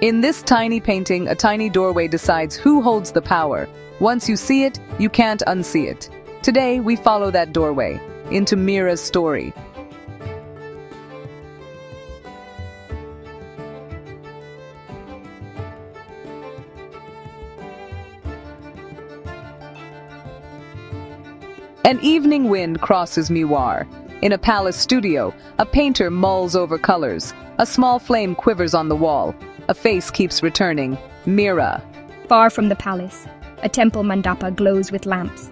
In this tiny painting, a tiny doorway decides who holds the power. Once you see it, you can't unsee it. Today, we follow that doorway into Meera's story. An evening wind crosses Miwar. In a palace studio, a painter mulls over colors. A small flame quivers on the wall. A face keeps returning. Meera. Far from the palace, a temple mandapa glows with lamps.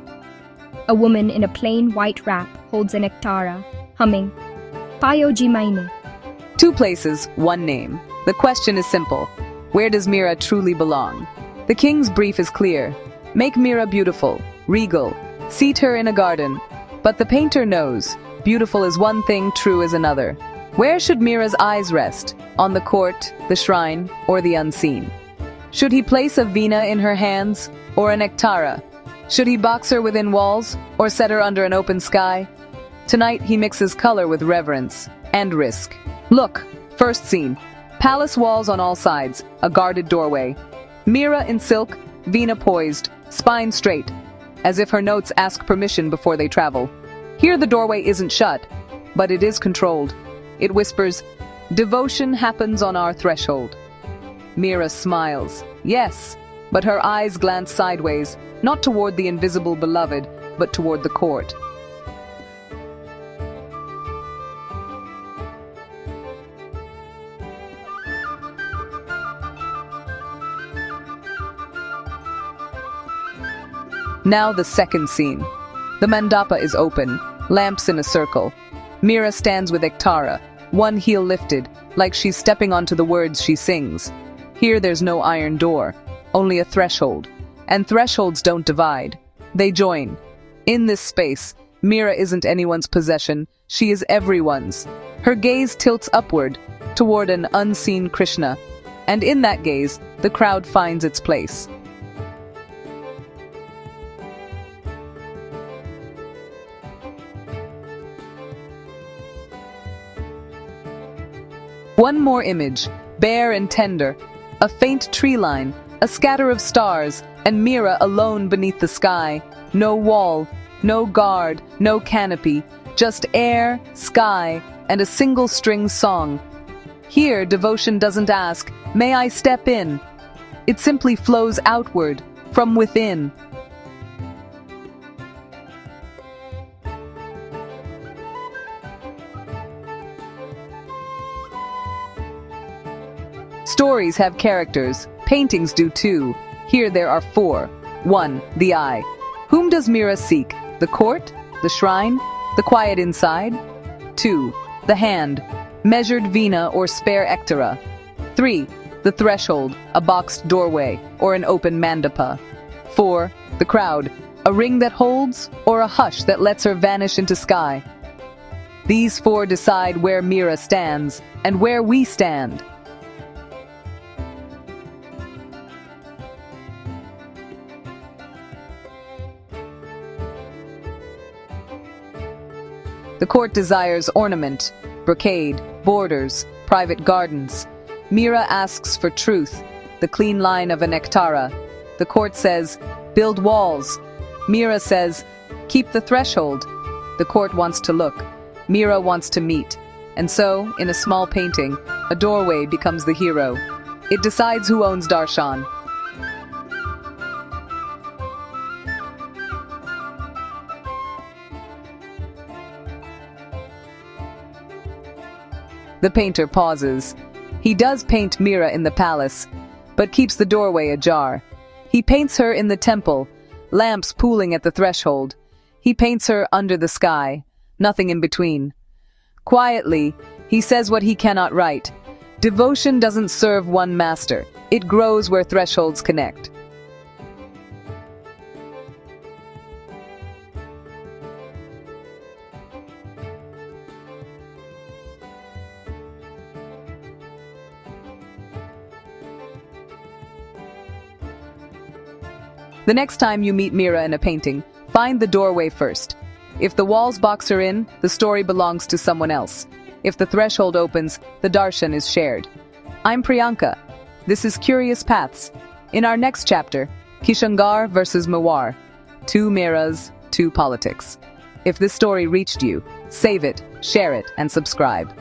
A woman in a plain white wrap holds an ektara, humming, Payo Jimaine. Two places, one name. The question is simple. Where does Meera truly belong? The king's brief is clear. Make Meera beautiful, regal. Seat her in a garden. But the painter knows, beautiful is one thing, true is another. Where should Meera's eyes rest? On the court, the shrine, or the unseen? Should he place a veena in her hands, or an ektara? Should he box her within walls, or set her under an open sky? Tonight he mixes color with reverence and risk. Look, first scene. Palace walls on all sides, a guarded doorway. Meera in silk, veena poised, spine straight, as if her notes ask permission before they travel. Here the doorway isn't shut, but it is controlled. It whispers, devotion happens on our threshold. Meera smiles. Yes, but her eyes glance sideways, not toward the invisible beloved, but toward the court. Now the second scene. The mandapa is open, lamps in a circle. Meera stands with ektara, one heel lifted, like she's stepping onto the words she sings. Here there's no iron door, only a threshold. And thresholds don't divide, they join. In this space, Meera isn't anyone's possession, she is everyone's. Her gaze tilts upward, toward an unseen Krishna. And in that gaze, the crowd finds its place. One more image, bare and tender, a faint tree line, a scatter of stars, and Meera alone beneath the sky. No wall, no guard, no canopy, just air, sky, and a single string song. Here, devotion doesn't ask, may I step in? It simply flows outward, from within. Stories have characters, paintings do too. Here there are 4. 1. The eye. Whom does Meera seek? The court? The shrine? The quiet inside? 2. The hand. Measured veena or spare ektara. 3. The threshold, a boxed doorway, or an open mandapa. 4. The crowd. A ring that holds, or a hush that lets her vanish into sky. These 4 decide where Meera stands, and where we stand. The court desires ornament, brocade, borders, private gardens. Meera asks for truth, the clean line of an ektara. The court says, build walls. Meera says, keep the threshold. The court wants to look. Meera wants to meet. And so, in a small painting, a doorway becomes the hero. It decides who owns darshan. The painter pauses. He does paint Meera in the palace, but keeps the doorway ajar. He paints her in the temple, lamps pooling at the threshold. He paints her under the sky, nothing in between. Quietly, he says what he cannot write. Devotion doesn't serve one master. It grows where thresholds connect. The next time you meet Meera in a painting, find the doorway first. If the walls box her in, the story belongs to someone else. If the threshold opens, the darshan is shared. I'm Priyanka. This is Curious Paths. In our next chapter, Kishangar versus Mewar. Two Meeras, two politics. If this story reached you, save it, share it, and subscribe.